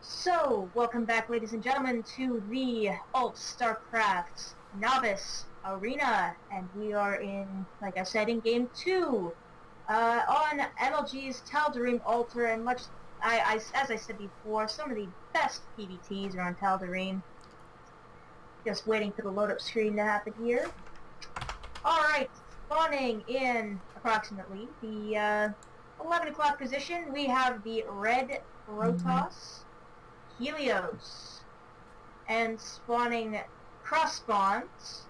So, welcome back, ladies and gentlemen, to the Alt StarCraft Novice Arena, and we are in, like I said, in Game 2, on MLG's Tal'Darim Altar, and as I said before, some of the best PvTs are on Tal'Darim. Just waiting for the load-up screen to happen here. Alright, spawning in approximately the 11 o'clock position, we have the red Protoss, Helios, and spawning cross spawns,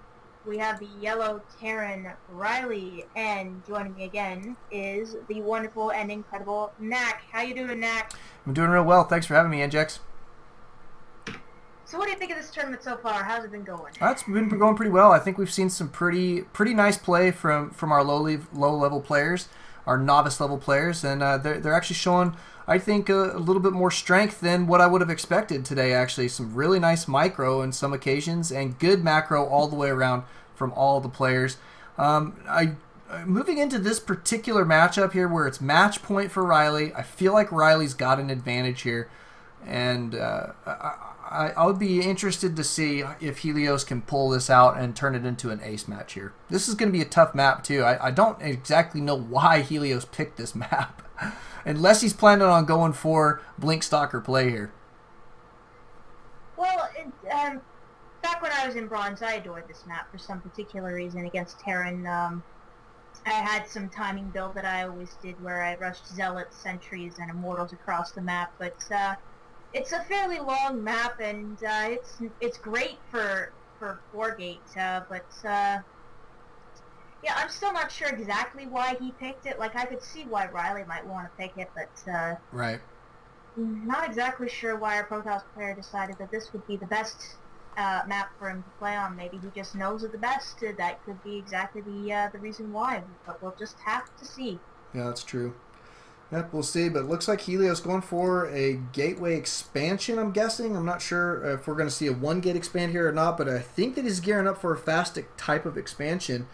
we have the yellow Terran Riley, and joining me again is the wonderful and incredible Knack. How you doing, Knack? I'm doing real well. Thanks for having me, Njex. So what do you think of this tournament so far? How's it been going? It's been going pretty well. I think we've seen some pretty nice play from our low level players, our novice level players, and they're actually showing, I think, a little bit more strength than what I would have expected today. Actually, some really nice micro in some occasions, and good macro all the way around from all the players. Moving into this particular matchup here, where it's match point for Riley, I feel like Riley's got an advantage here, and I would be interested to see if Helios can pull this out and turn it into an ace match here. This is going to be a tough map too. I don't exactly know why Helios picked this map. Unless he's planning on going for Blink Stalker play here. Well, back when I was in Bronze, I adored this map for some particular reason against Terran. I had some timing build that I always did where I rushed Zealots, Sentries, and Immortals across the map, but it's a fairly long map, and it's great for 4-gate, but yeah, I'm still not sure exactly why he picked it. Like, I could see why Riley might want to pick it, but right. Not exactly sure why our Protoss player decided that this would be the best map for him to play on. Maybe he just knows it the best. That could be exactly the reason why, but we'll just have to see. Yeah, that's true. Yep, we'll see, but it looks like Helios going for a gateway expansion, I'm guessing. I'm not sure if we're going to see a 1-gate expand here or not, but I think that he's gearing up for a fast type of expansion.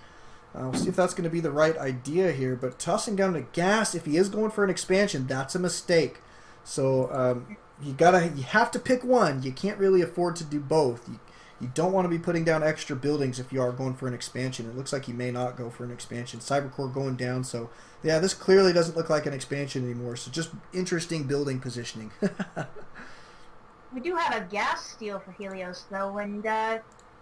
We'll see if that's going to be the right idea here, but tossing down to gas, if he is going for an expansion, that's a mistake. So you have to pick one. You can't really afford to do both. You don't want to be putting down extra buildings if you are going for an expansion. It looks like he may not go for an expansion. Cybercore going down, so yeah, this clearly doesn't look like an expansion anymore. So just interesting building positioning. We do have a gas steal for Helios, though, and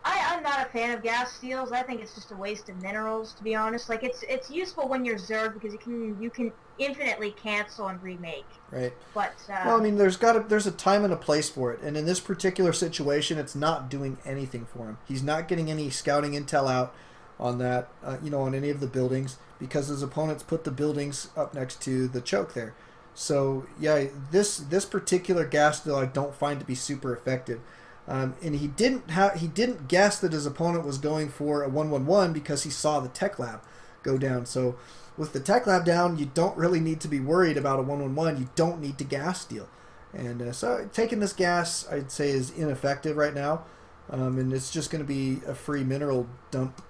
I'm not a fan of gas steals. I think it's just a waste of minerals, to be honest. Like, it's useful when you're Zerg because you can infinitely cancel and remake. Right. But well, I mean, there's a time and a place for it, and in this particular situation, it's not doing anything for him. He's not getting any scouting intel out on that, on any of the buildings, because his opponents put the buildings up next to the choke there. So yeah, this particular gas steal I don't find to be super effective. And he didn't guess that his opponent was going for a 1-1-1 because he saw the tech lab go down. So with the tech lab down, you don't really need to be worried about a 1-1-1. You don't need to gas steal. And so taking this gas, I'd say, is ineffective right now. And it's just going to be a free mineral dump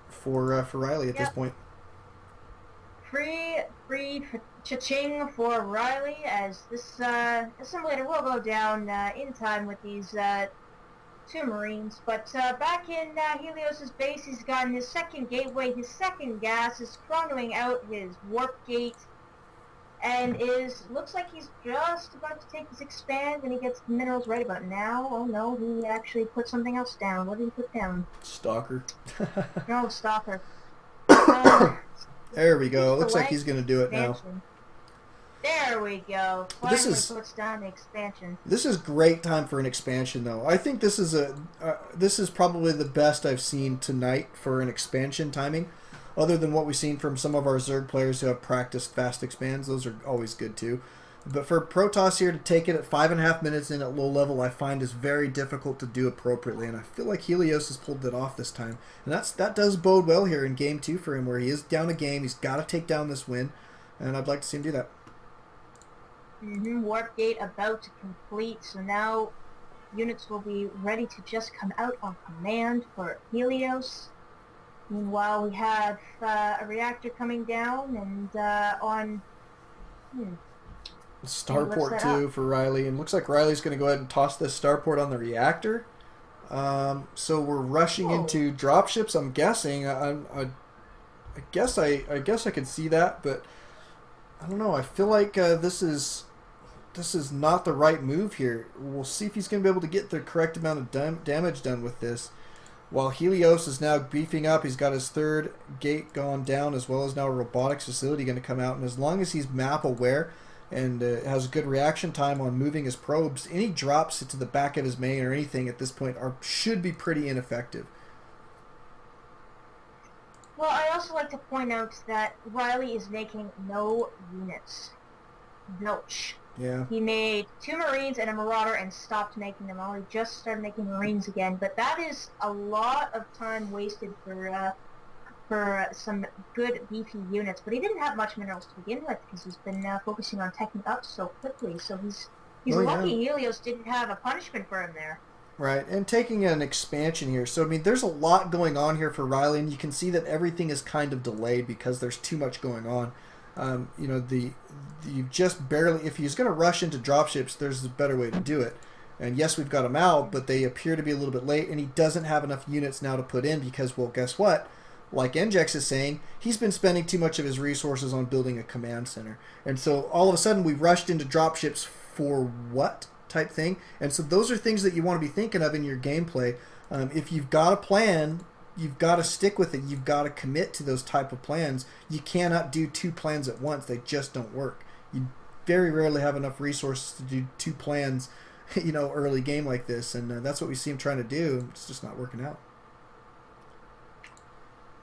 for Riley at this point. Free cha-ching for Riley, as this assimilator will go down in time with these 2 Marines. But back in Helios' base, he's gotten his second gateway, his second gas, is chronoing out his warp gate, and looks like he's just about to take his expand, and he gets the minerals right about now. Oh no, he actually put something else down. What did he put down? Stalker. No, Stalker. There we go. Looks like he's going to do it now. There we go. Finally puts down the expansion. This is great time for an expansion, though. I think this is probably the best I've seen tonight for an expansion timing, other than what we've seen from some of our Zerg players who have practiced fast expands. Those are always good too. But for Protoss here to take it at 5.5 minutes in at low level, I find is very difficult to do appropriately, and I feel like Helios has pulled it off this time. And that does bode well here in Game 2 for him, where he is down a game. He's got to take down this win, and I'd like to see him do that. Warp gate about to complete, so now units will be ready to just come out on command for Helios. Meanwhile, we have a reactor coming down, and on Starport too for Riley, and looks like Riley's going to go ahead and toss this starport on the reactor. So we're rushing into dropships. I'm guessing. I guess I could see that, but I don't know. I feel like this is not the right move here. We'll see if he's going to be able to get the correct amount of damage done with this. While Helios is now beefing up, he's got his third gate gone down, as well as now a robotics facility going to come out. And as long as he's map aware and has a good reaction time on moving his probes, any drops to the back of his main or anything at this point should be pretty ineffective. Well, I also like to point out that Riley is making no units. Zilch. Yeah. He made 2 Marines and a Marauder and stopped making them all. He just started making Marines again, but that is a lot of time wasted for some good beefy units. But he didn't have much minerals to begin with because he's been focusing on teching up so quickly. So he's lucky Helios didn't have a punishment for him there. Right, and taking an expansion here. So, I mean, there's a lot going on here for Riley, and you can see that everything is kind of delayed because there's too much going on. You know, you just barely, if he's going to rush into dropships, there's a better way to do it. And yes, we've got him out, but they appear to be a little bit late, and he doesn't have enough units now to put in because, well, guess what? Like NJEX is saying, he's been spending too much of his resources on building a command center. And so all of a sudden we rushed into dropships for what type thing? And so those are things that you want to be thinking of in your gameplay. If you've got a plan, you've got to stick with it. You've got to commit to those type of plans. You cannot do 2 plans at once. They just don't work. You very rarely have enough resources to do 2 plans, you know, early game like this. And that's what we see him trying to do. It's just not working out.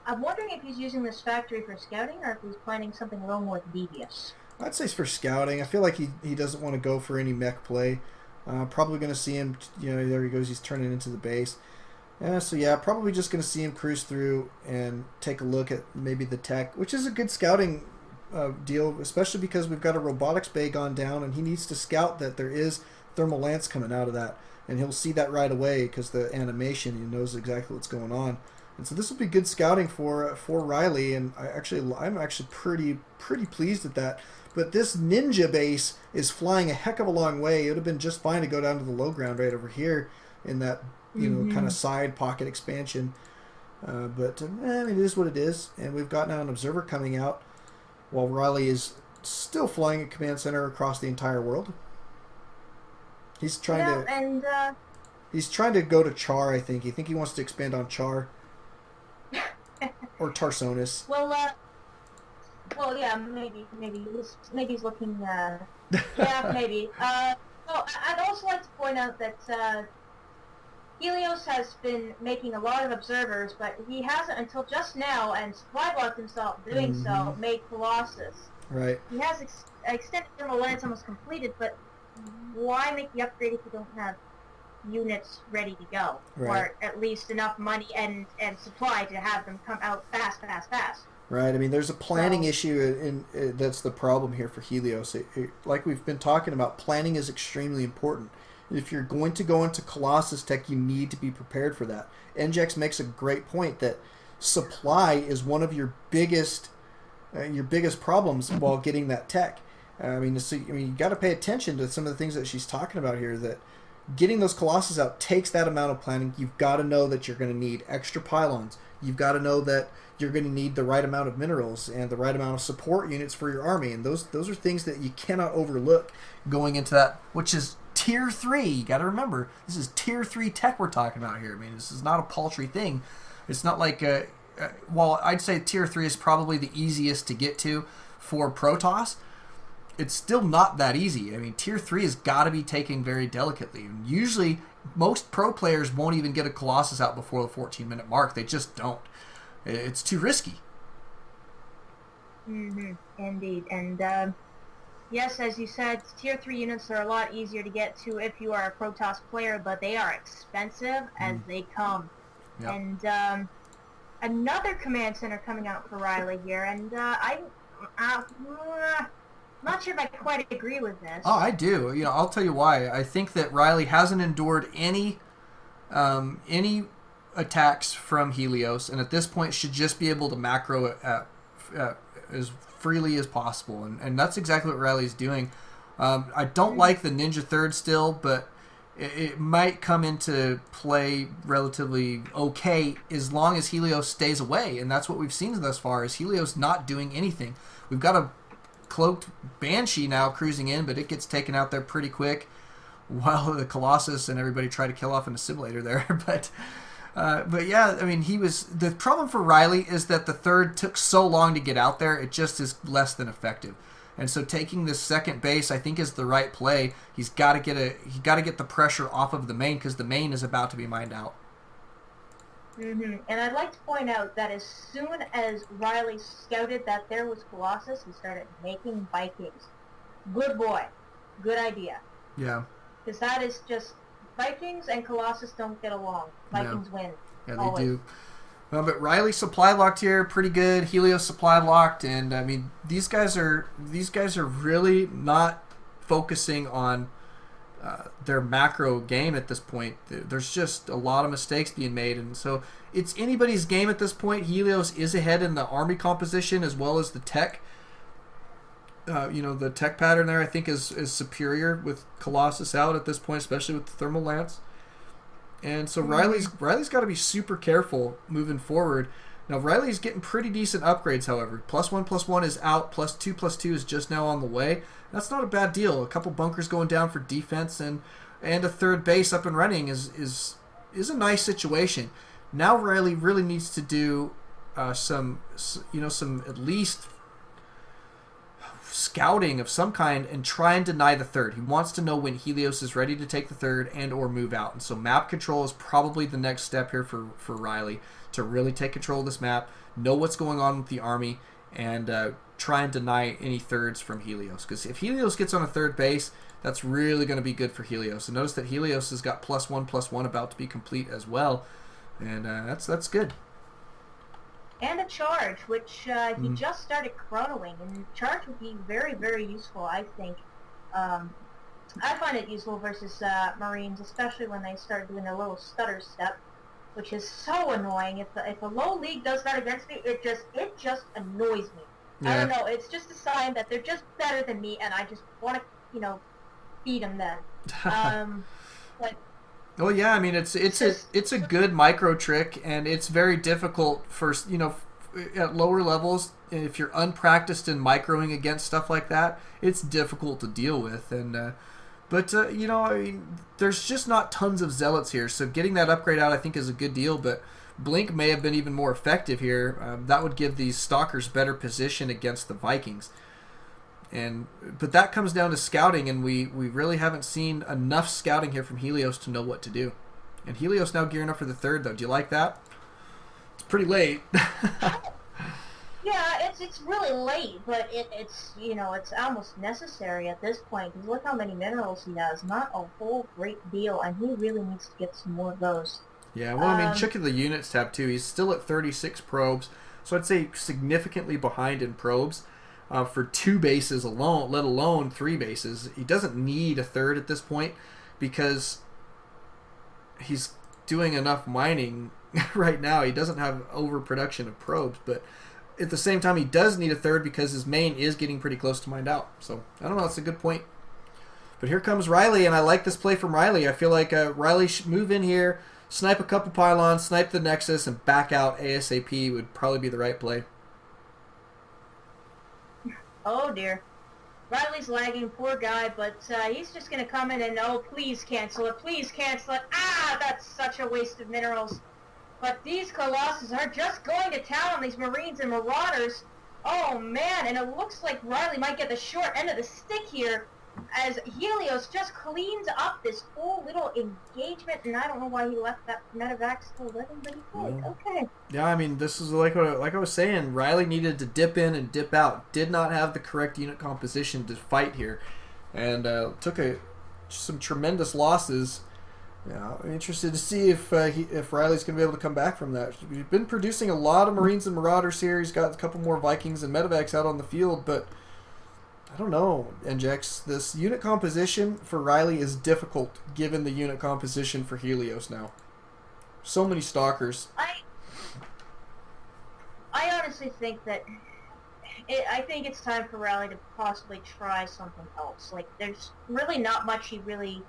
I'm wondering if he's using this factory for scouting or if he's planning something a little more devious. I'd say it's for scouting. I feel like he doesn't want to go for any mech play. Probably going to see him, you know, there he goes. He's turning into the base. So yeah, probably just going to see him cruise through and take a look at maybe the tech, which is a good scouting deal, especially because we've got a robotics bay gone down, and he needs to scout that there is thermal lance coming out of that, and he'll see that right away because the animation, he knows exactly what's going on. And so this will be good scouting for Riley, and I'm actually pretty pleased at that. But this ninja base is flying a heck of a long way. It would have been just fine to go down to the low ground right over here in that kind of side pocket expansion. But I mean, it is what it is, and we've got now an observer coming out while Riley is still flying a command center across the entire world. He's trying he's trying to go to Char. I think he wants to expand on Char. Or Tarsonis. Well, yeah, maybe he's looking. Yeah, maybe. Well, I'd also like to point out that Helios has been making a lot of observers, but he hasn't until just now, and supply blocked himself doing so, made Colossus. Right. He has extended thermal lance almost completed, but why make the upgrade if you don't have units ready to go, or at least enough money and supply to have them come out fast. Right. I mean, there's a planning issue, and that's the problem here for Helios. Like we've been talking about, planning is extremely important. If you're going to go into Colossus tech, you need to be prepared for that. NJEX makes a great point that supply is one of your biggest problems while getting that tech. You got to pay attention to some of the things that she's talking about here. That getting those Colossus out takes that amount of planning. You've got to know that you're going to need extra pylons. You've got to know that you're going to need the right amount of minerals and the right amount of support units for your army. And those are things that you cannot overlook going into that, which is Tier 3. You got to remember, this is Tier 3 tech we're talking about here. I mean, this is not a paltry thing. It's not like, while I'd say Tier 3 is probably the easiest to get to for Protoss, it's still not that easy. I mean, Tier 3 has got to be taken very delicately. And usually, most pro players won't even get a Colossus out before the 14-minute mark. They just don't. It's too risky. Indeed. And yes, as you said, Tier 3 units are a lot easier to get to if you are a Protoss player, but they are expensive as they come. Yep. And another command center coming out for Riley here, and I'm not sure if I quite agree with this. Oh, I do. You know, I'll tell you why. I think that Riley hasn't endured any attacks from Helios, and at this point should just be able to macro as freely as possible. And that's exactly what Riley's doing. I don't like the Ninja Third still, but it might come into play relatively okay as long as Helios stays away, and that's what we've seen thus far, is Helios not doing anything. We've got a cloaked Banshee now cruising in, but it gets taken out there pretty quick, while the Colossus and everybody try to kill off an assimilator there. But yeah, I mean, the problem for Riley is that the third took so long to get out there, it just is less than effective. And so taking this second base, I think, is the right play. He's got to get the pressure off of the main, because the main is about to be mined out. And I'd like to point out that as soon as Riley scouted that there was Colossus, he started making Vikings. Good boy. Good idea. Yeah. Because that is just, Vikings and Colossus don't get along. Vikings win. Yeah, they always. do. Well, but Riley supply locked here, pretty good. Helios supply locked, and I mean, these guys are really not focusing on their macro game at this point. There's just a lot of mistakes being made, and so it's anybody's game at this point. Helios is ahead in the army composition as well as the tech. The tech pattern there, I think, is superior with Colossus out at this point, especially with the thermal lance. And so Riley's got to be super careful moving forward. Now Riley's getting pretty decent upgrades, however. +1/+1 is out. +2/+2 is just now on the way. That's not a bad deal. A couple bunkers going down for defense and a third base up and running is a nice situation. Now Riley really needs to do some at least scouting of some kind and try and deny the third. He wants to know when Helios is ready to take the third and or move out. And so map control is probably the next step here for Riley, to really take control of this map, know what's going on with the army, and try and deny any thirds from Helios. Because if Helios gets on a third base, that's really going to be good for Helios. And notice that Helios has got +1/+1 about to be complete as well. And that's good. And a charge, which he just started chronoing, and charge would be very, very useful, I think. I find it useful versus Marines, especially when they start doing a little stutter step, which is so annoying. If a low league does that against me, it just annoys me. Yeah. I don't know. It's just a sign that they're just better than me, and I just want to, beat them then. But well, yeah, I mean, it's a good micro trick, and it's very difficult for, at lower levels. If you're unpracticed in microing against stuff like that, it's difficult to deal with. And but I mean, there's just not tons of zealots here, so getting that upgrade out, I think, is a good deal. But Blink may have been even more effective here. That would give these stalkers better position against the Vikings. But that comes down to scouting, and we really haven't seen enough scouting here from Helios to know what to do. And Helios now gearing up for the third, though. Do you like that? It's pretty late. Yeah, it's really late, but it's almost necessary at this point, because look how many minerals he has. Not a whole great deal, and he really needs to get some more of those. Yeah, well, I mean, check at the units tab, too. He's still at 36 probes, so I'd say significantly behind in probes. For 2 bases alone, let alone 3 bases. He doesn't need a third at this point because he's doing enough mining right now. He doesn't have overproduction of probes, but at the same time he does need a third because his main is getting pretty close to mined out. So, I don't know, it's a good point. But here comes Riley, and I like this play from Riley. I feel like Riley should move in here, snipe a couple pylons, snipe the Nexus, and back out ASAP would probably be the right play. Oh dear. Riley's lagging, poor guy, but he's just going to come in and, please cancel it, please cancel it. Ah, that's such a waste of minerals. But these Colossus are just going to town, these Marines and Marauders. Oh man, and it looks like Riley might get the short end of the stick here, as Helios just cleans up this whole little engagement, and I don't know why he left that medevac still living, but he did. Okay. Yeah, I mean, this is like I was saying, Riley needed to dip in and dip out. Did not have the correct unit composition to fight here, and took some tremendous losses. Yeah, I'm interested to see if Riley's going to be able to come back from that. He's been producing a lot of Marines and Marauders here. He's got a couple more Vikings and medevacs out on the field, but I don't know, NJX. This unit composition for Riley is difficult given the unit composition for Helios now. So many stalkers. I honestly think that I think it's time for Rally to possibly try something else. Like, there's really not much he really